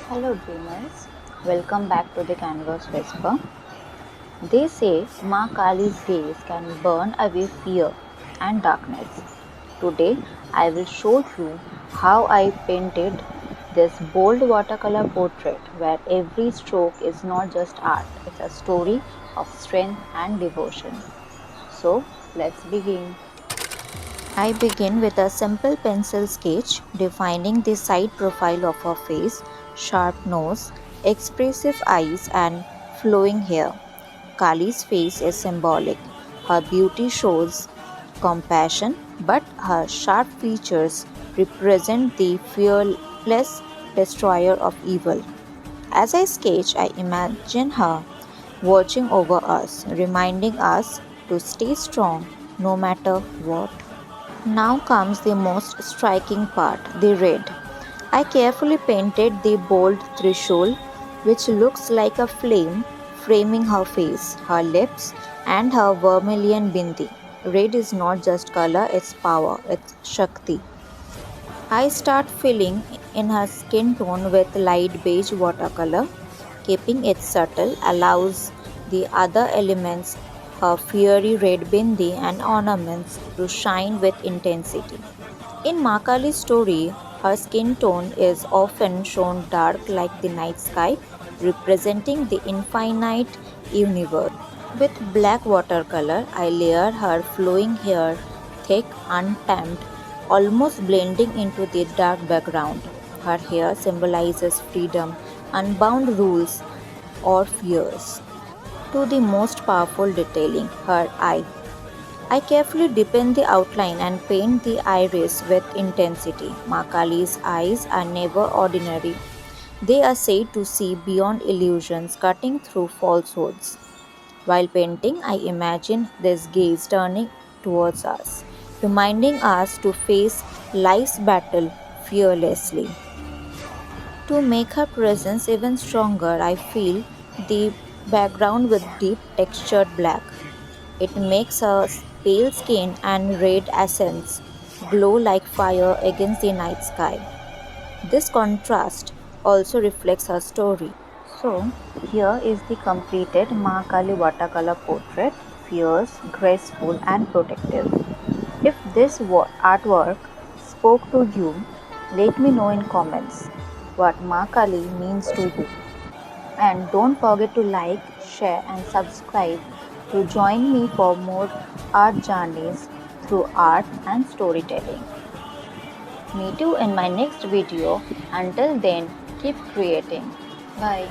Hello dreamers, welcome back to the Canvas Whisper. They say Maa Kali's gaze can burn away fear and darkness. Today I will show you how I painted this bold watercolor portrait where every stroke is not just art, it's a story of strength and devotion. So let's begin. I begin with a simple pencil sketch defining the side profile of her face, sharp nose, expressive eyes, and flowing hair. Kali's face is symbolic. Her beauty shows compassion, but her sharp features represent the fearless destroyer of evil. As I sketch, I imagine her watching over us, reminding us to stay strong no matter what. Now comes the most striking part, the red. I carefully painted the bold threshold, which looks like a flame framing her face, her lips, and her vermilion bindi. Red is not just color, it's power, it's Shakti. I start filling in her skin tone with light beige watercolor. Keeping it subtle allows the other elements, her fiery red bindi and ornaments, to shine with intensity. In Maa Kali's story, her skin tone is often shown dark like the night sky, representing the infinite universe. With black watercolor, I layer her flowing hair, thick, untamed, almost blending into the dark background. Her hair symbolizes freedom, unbound rules, or fears. To the most powerful detailing, her eye. I carefully deepen the outline and paint the iris with intensity. Maa Kali's eyes are never ordinary. They are said to see beyond illusions, cutting through falsehoods. While painting, I imagine this gaze turning towards us, reminding us to face life's battle fearlessly. To make her presence even stronger, I fill the background with deep textured black. It makes her pale skin and red accents glow like fire against the night sky. This contrast also reflects her story. So, here is the completed Maa Kali watercolor portrait, fierce, graceful, and protective. If this artwork spoke to you, let me know in comments what Maa Kali means to you. And don't forget to like, share, and subscribe to join me for more art journeys through art and storytelling. Meet you in my next video. Until then, keep creating. Bye.